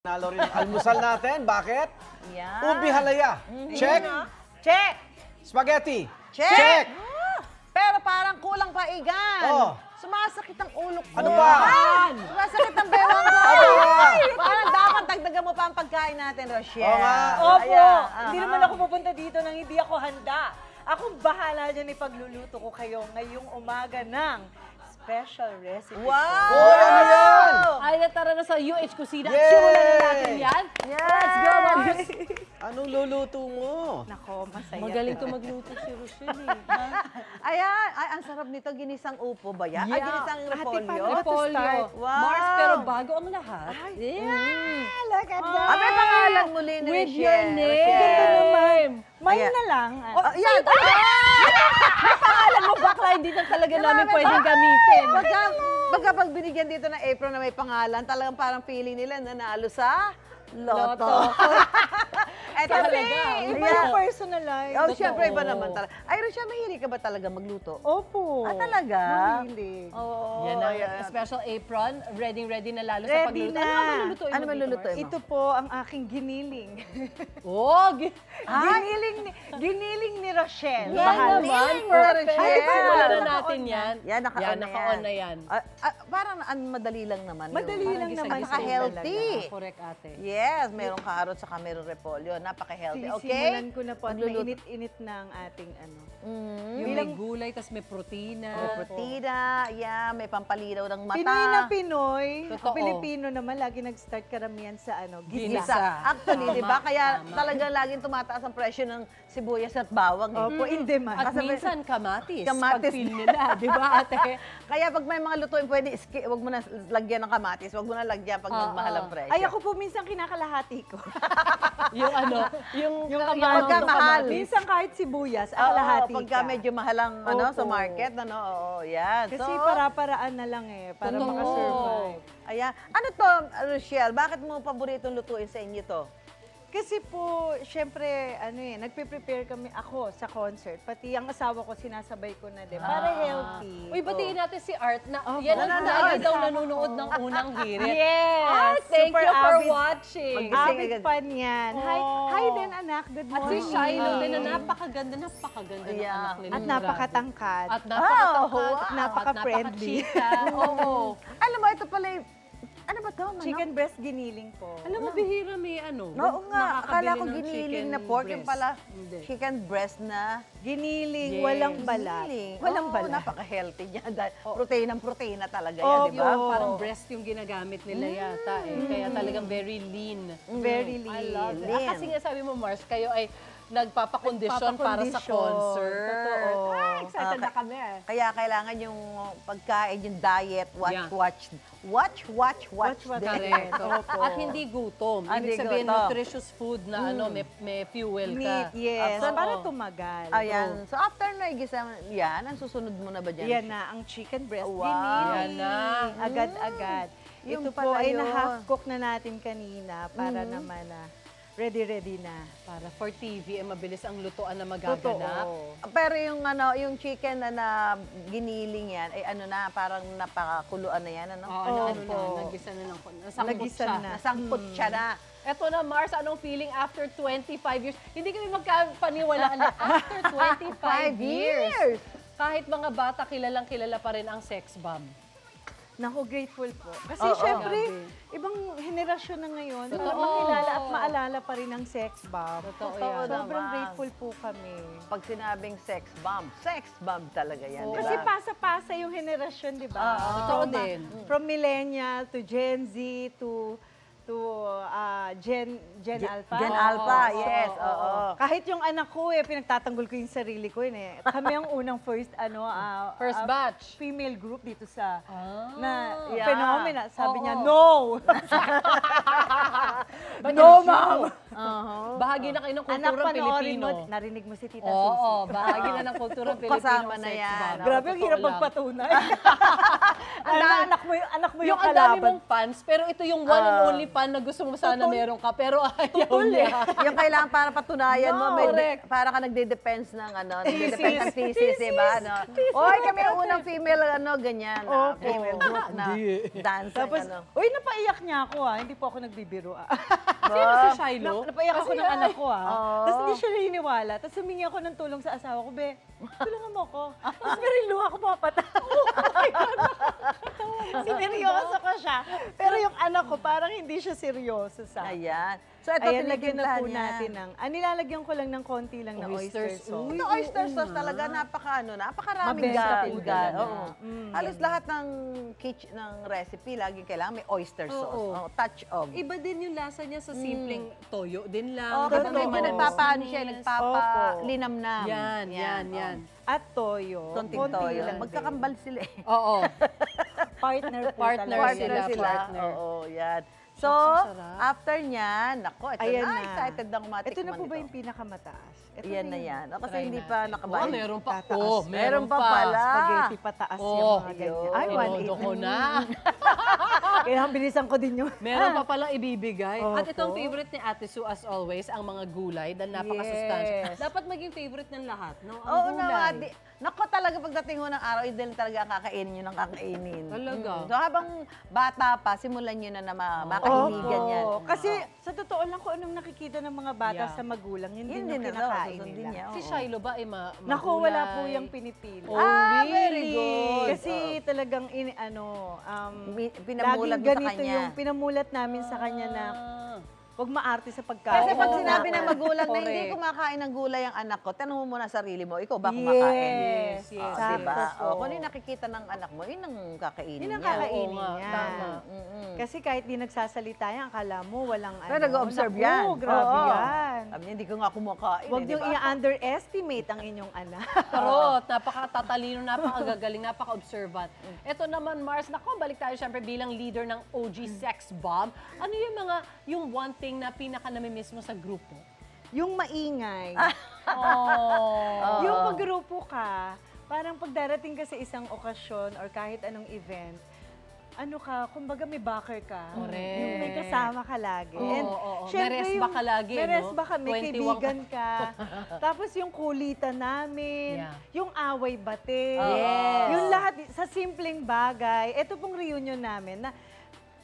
Nalo rin ang almusal natin. Bakit? Yan. Ubi halaya. Check. Check. Spaghetti. Check. Pero parang kulang pa, Igan. Oh. Sumasakit ang ulo ko. Ano ba? Sumasakit ang bewang ko. Ano ba? Parang dapat dagdagan mo pa ang pagkain natin, Rochelle. Oo nga. Opo, Ayan, hindi naman ako pupunta dito nang hindi ako handa. Akong bahala dyan ipagluluto ko kayo ngayong umaga ng special recipe. Wow! Uy, ano yan? Ay, tara na sa UH Kusina. Yay! Simulan na natin yan. Yes! Let's go, Mars! Anong luluto mo? Nako, masaya. Magaling to magluto si Rochelle eh. Ayan, ay, ang sarap nito. Ginisang upo ba yan? Ay, Yeah. ginisang Ate, repolyo. paano to Repolyo. start? Wow! Mars, pero bago ang lahat. Look at that! Ah, may pangalan muli ni With Rochelle. your name. Rochelle. Ganda naman. May Ayan. na lang. Yan! May pangalan mo, bakla, hindi na talaga namin pwedeng gamitin. Pag binigyan dito ng apron na may pangalan, talagang parang feeling nila nanalo sa Lotto. Loto. Eto, Talaga. Iba Yeah. yung personalize. Oh, syempre iba Totoo. naman talaga. Ay, Rochelle, mahilig ka ba talaga magluto? Opo. Ah, talaga? Mahilig. Oo. Yan ang ayan. special apron. Ready na lalo sa Ready pagluluto. na. Ano ang malulutuin Ano mo dito, malulutuin Mars? Ito po ang aking giniling. Oh, Giniling ni Rochelle. Yan Bahala. naman, Giniling mo, perfect. Rochelle. Simulan na Naka-on natin yan. Yan, naka-on na naka-on na yan. Parang madali lang naman. Madali yun. lang Parang naman. gisa-gisa Naka-healthy. Correct, ate. Yes, merong carrot saka merong repolyo. Napaka-healthy. Okay? Sisimulan ko na po at Magluluto. mainit-init ng ating ano. Yung may gulay, tas may protina. May protina, yeah, may pampalinaw ng mata. Pinoy na Pinoy. Totoo. Pilipino naman, lagi nag-start karamihan sa ano, Gisa. gisa. Actually, di Tama, ba? Kaya tama. talagang laging tumataas ang presyo ng sibuyas at bawang. Eh. Opo, in demand. At Kasi- minsan kamatis. Kamatis. Pag feel nila, di ba, ate? Kaya pag may mga lutuin, pwede, wag mo na lagyan ng kamatis, wag mo na lagyan pag magmahal ang presyo. Ay, ako po minsan kinakalahati ko. Yung ano, yung pagkamahal. Minsan kahit sibuyas, Oo, kalahati pagka ka. medyo mahal ang ano, sa Opo. market, ano, oo, yan. Kasi So, para-paraan na lang eh, para Totoo. makasurvive. ayan. Ano to, Rochelle, bakit mo paboritong lutuin sa inyo to? Kasi po, syempre, ano eh, nagpe-prepare kami ako sa concert. Pati ang asawa ko, sinasabay ko na din. Para healthy. Uy, batiin natin si Art na Oh, yan ang nanonood. lagi daw nanonood ng unang hirit. Yes! Art, thank Super you for avid- watching. Mag- Avid fan yan. Hi, Oh. hi din anak, good At si morning. Shiloh din na napakaganda ng Yeah. anak nila. At napakatangkad. At napakatangkad. wow. At Napaka-friendly. napaka-chika. Oo. Alam mo, ito pala yung, ano ba to? Manok? Chicken breast giniling po. Alam mo, bihira may ano. Oo nga, nakakabili akala ko ng giniling chicken na pork, yung breast. pala Hindi. chicken breast na Giniling, Yes. walang balat. giniling. Walang Oo, balat. napaka-healthy niya. Dahil protein talaga yan, Oh, di ba? yun. Parang breast yung ginagamit nila yata eh. Kaya talagang very lean. Very I lean. love it. Lean. Kasi nga sabi mo, Mars, kayo ay nagpapakondisyon para sa Nagpapakondisyon. concert. Totoo. Excited na kami. Kaya kailangan yung pagkain, yung diet, Yeah. watch din. Correct. Opo. At hindi gutom. Hindi Ibig sabihin, gutom. nutritious food na ano, may fuel Meat, ka. yes. Oo. Para tumagal. Ayan. So after na igisa yan, ang susunod mo na ba dyan? Yan na, ang chicken breast. Wow. Giniling. Yan na. Agad-agad. Yung Ito po pala ay yun. na-half cook na natin kanina para naman na ready na. Para for TV, mabilis ang lutuan na magaganap. Pero yung ano, yung chicken na giniling yan, ay ano na, parang napakakuluan na yan, ano? Oo, ano Opo. na, nagisa na ng nasangkot Nagisa siya. na. Nasangkot siya na. Eto na, Mars, anong feeling after 25 years? Hindi kami magkapaniwalaan na after 25 years. Kahit mga bata, kilala pa rin ang sex bomb. Naku, grateful po. Kasi Oo. syempre, Grabe. ibang henerasyon na ngayon. Totoo. Makilala at maalala pa rin ang sex bomb. Totoo yan. Sobrang naman. grateful po kami. Pag sinabing sex bomb talaga yan, di Kasi ba? pasa-pasa yung henerasyon, di ba? Totoo din. From millennial to Gen Z to Gen Alpha. Gen Alpha, Oo, yes, oo, oo. Kahit yung anak ko pinagtatanggol ko yung sarili ko eh. Kami ang unang first First batch. female group dito sa na Yeah. phenomena. Sabi Oo. niya, no! But No, it's true. ma'am! Bahagi bahagi na kayo ng Anak, kulturang panoorin Pilipino. mo, narinig mo si Tita Oo, Susie. bahagi na ng kulturang Pilipino. Kasama na sex yan. bomb. Grabe, ang Totoo hirap lang. magpatunay. anak mo yung Yung ang dami kalaban. mong fans, pero ito yung one and only fan na gusto mo sana meron ka, pero ayaw niya. Yung kailangan para patunayan mo, may correct. para ka nagde-defense ng nagde-defense ng thesis, diba? No? Oy, kami yung unang female, ganyan, female group na dance. Tapos, uy, napaiyak niya ako hindi po ako nagbibiro Sino si Shiloh? Napaiyak ako ng anak ko Oo. Tapos hindi siya naniniwala. Tapos humingi ako ng tulong sa asawa ko, be, tulungan mo ako. Tapos meron luha ako pumapatawa. Sineryoso ko siya. Pero yung anak ko, parang hindi siya seryoso sa akin. Ayan. So, ito Ayan, lagyan na tinigimplahan po niya. natin ng, nilalagyan ko lang ng konti lang na oyster Oysters. sauce. Ito oyster sauce talaga, napakaraming Mabenta po ga. talaga. Oo. Halos lahat ng kitchen, ng recipe, laging kailangan may oyster sauce. Oo. Touch of. Iba din yung lasa niya sa simpleng toyo din lang. Oh, kasi Totoo. medyo nagpapaano siya, Opo. nagpapalinamnam. Yan. At toyo. Konting konti toyo. lang din. Magkakambal sila eh. Oo. Partner po Partner talaga. Partner sila, sila. partner. Oo, yan. So, ang sarap. after niyan, nako, ito Ayan na, na. excited na kumatikman Ito na po ba ito. yung pinakamataas? Ito Yan na na yun. yan. Kasi Try hindi natin. pa nakabahin. Oh, meron pa. Tataas. Oh, Meron pa pala. Spaghetti pataas Oh, yung mga ganyan. Ay, Tinodo ko 180. na. Kailangan bilisan ko din yun. Meron pa palang ibibigay. At Opo. itong favorite ni Ate Sue, as always, ang mga gulay dahil napakasustansya. Yes. Dapat maging favorite ng lahat, no? Ang Oo gulay. naman. Nako talaga pagdating mo ng araw, hindi talaga kakainin yun ang kakainin. Talaga? So habang bata pa, simulan nyo na makahiligan yan. Opo. Kasi sa totoo lang kung anong nakikita ng mga bata Yeah. sa magulang, yun Yun din din yung na kinakain susundin nila. niya. Si oo. Shiloh ba ay Naku, wala po yung pinipili. Oh, very really? good. Kasi talagang Pinamulat mo laging sa ganito kanya. yung pinamulat namin sa kanya na Ah. huwag maarte sa pagkain. Kasi pag Oo, sinabi nga. ng magulang na hindi Correct. kumakain ng gulay ang anak ko, tanong mo muna sarili mo, ikaw ba kumakain? Yes, Oh, sakto diba? po. Oh, kung ano yung nakikita ng anak mo, yun ang kakainin Yun ang niya. kakainin Oo nga, niya. tama. Kasi kahit di nagsasalita yan, akala mo walang Pero nag-observe naku, yan. grabe Oo. yan. Sabi niya, hindi ko nga kumakain. Huwag eh, niyong diba? i-underestimate ang inyong anak. Charot, napakatatalino, napakagagaling, napaka-observant. Ito naman, Mars, nako, balik tayo syempre bilang leader ng OG Sex Bomb. Ano yung one thing na pinaka-namimiss mo sa grupo? Yung maingay. Oh. Yung paggrupo ka, parang pagdarating ka sa isang okasyon or kahit anong event, kumbaga may backer ka. Correct. Yung may kasama ka lagi. Oo, And oo. syempre May resba yung- ka lagi, May no? resba ka, may 21 kaibigan ka. Tapos yung kulitan namin, Yeah. yung away bate. Yes. Yung lahat, sa simpleng bagay. Ito pong reunion namin na,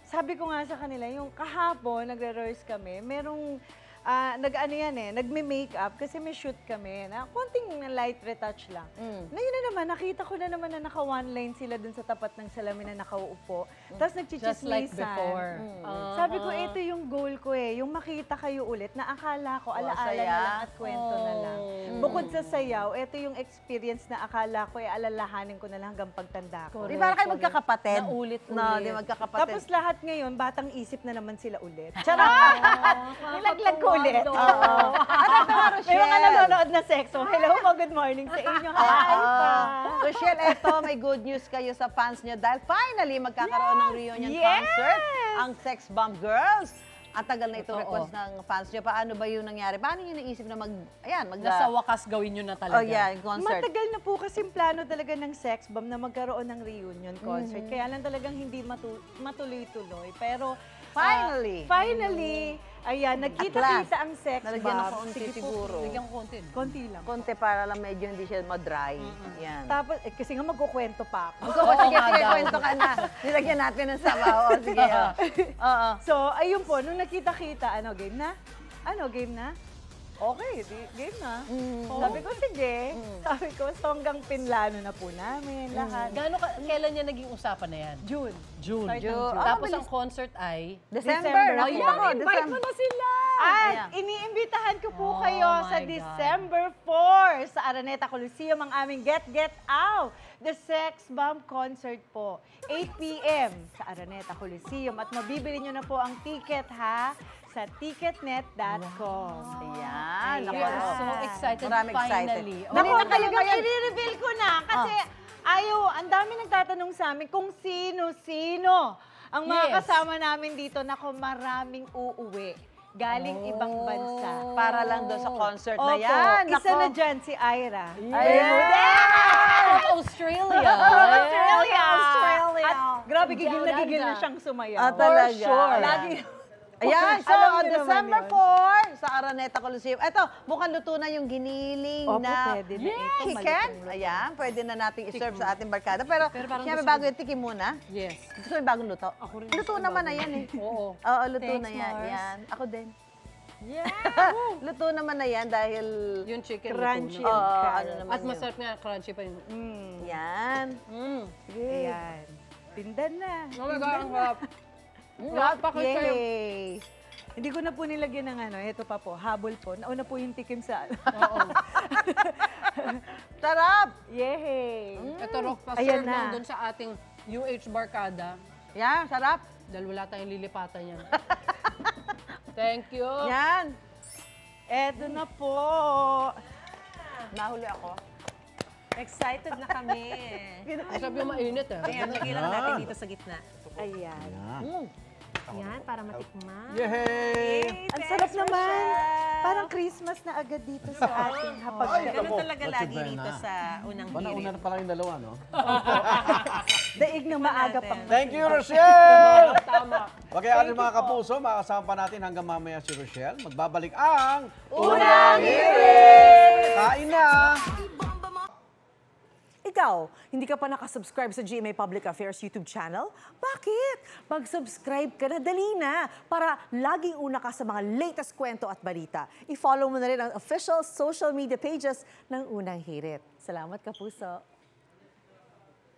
sabi ko nga sa kanila, yung kahapon, nagre-rehearse kami, merong, nagme-makeup kasi may shoot kami na konting light retouch lang. Ngayon na naman, nakita ko na naman na naka-one line sila dun sa tapat ng salamin na nakauupo. Tapos Just like nagchichismisan. before. Sabi ko, ito yung goal ko yung makita kayo ulit na akala ko, alaala saya. na lang at kwento na lang. Bukod sa sayaw, ito yung experience na akala ko, alalahanin ko na lang hanggang pagtanda ko. Di ba kayo magkakapatid? Naulit-ulit. No, di magkakapatid. Tapos lahat ngayon, batang isip na naman sila ulit. Charot! Nilaglag ko ulit. Oo. Ano ito, May mga Rochelle? nanonood na sexo. Hello po, good morning sa inyo. Hi pa. Rochelle, eto, may good news kayo sa fans nyo dahil finally magkakaroon ng reunion Yes! concert ang Sex Bomb Girls. Ang tagal na ito Totoo. request ng fans nyo. Paano ba yung nangyari? Paano nyo naisip na Nasa wakas gawin nyo na talaga. Oh, yeah, concert. Matagal na po kasi plano talaga ng Sex Bomb na magkaroon ng reunion concert. Mm-hmm. Kaya lang talagang hindi matuloy-tuloy. Pero Finally. Ayan, nagkita-kita ang Sex Bomb. Nalagyan ng kaunti Sige po, siguro. Lagyan ko konti. konti lang. Konti para lang medyo hindi siya ma-dry. Yan. Tapos, kasi nga magkukwento pa ako. So, sige, nga sige, daw. kwento ka na. Nilagyan natin ng sabaw. O, sige. Oo. So, ayun po, nung nakita-kita, game na? Game na? Okay, game na. Sabi ko, sige. Sabi ko, so hanggang pinlano na po namin lahat. Kailan niya naging usapan na yan? June. June. Start ng June. Tapos ang concert ay? December. December. Nakita ko, invite mo December. na sila! At iniimbitahan ko po Oh kayo my sa God. December 4 sa Araneta Coliseum ang aming Get Out, the Sex Bomb concert po. 8 p.m. sa Araneta Coliseum. At mabibili nyo na po ang ticket sa ticketnet.com. Ayan. We Naku, are so excited Marami excited. finally. Dali na kayo ngayon. i-reveal ko na kasi ang dami nagtatanong sa amin kung sino-sino ang mga Yes. kasama namin dito na maraming uuwi galing ibang bansa. Para lang doon sa concert na Opo, yan. isa Nako. na dyan si Ira. From Australia. Australia! Australia. At grabe, gigil na Ganda. gigil na siyang sumayaw. Ah, talaga. sure. Lagi. Ayan, so Alam on niyo December naman 4 sa Araneta Coliseum. Eto, mukhang luto na yung giniling Opo, na pwede na ito, chicken. malutong-luto. Ayan, pwede na natin i-serve sa ating barkada. Pero, parang siyempre gusto bago yung tikim muna. Yes. Gusto mo yung bagong luto? Ako rin Luto gusto naman na bagong yan eh. Oo. Oo, luto Thanks, na yan. Mars. Yan. Ako din. Yeah! Luto naman na yan dahil... Yung chicken Crunchy. luto na. Oo, carrot. ano naman At yun. masarap nga, crunchy pa yun. Yan. Sige. Ayan. Tindan na. Oh my God, ang harap. Napaka-sarap. Yay! Hindi ko na po nilagyan ng ano, ito pa po, habol po. Nauna po yung tikim sa Oo. Sarap! Yay! Ito, Rock, Ayan pa-serve na. lang doon sa ating UH Barkada. Yan, sarap. Dahil wala tayong lilipatan yan. Thank you. Yan. Eto na po. Nahuli ako. Excited na kami. Masarap yung mainit eh. Ayan, lagay lang natin dito sa gitna. Ayan. Yan, para matikman. Yay! Ang sarap naman. Parang Christmas na agad dito sa ating hapag. Ganun talaga lagi dito sa unang Una hirit. na pala yung dalawa, no? Daig ng maaga pang. Thank you, Rochelle! Tama. Okay, mga kapuso, makakasama pa natin hanggang mamaya si Rochelle. Magbabalik ang... Unang Hirit! Kain na! Ikaw, hindi ka pa nakasubscribe sa GMA Public Affairs YouTube channel? Bakit? Mag-subscribe ka na, dali na, para laging una ka sa mga latest kwento at balita. I-follow mo na rin ang official social media pages ng Unang Hirit. Salamat, Kapuso.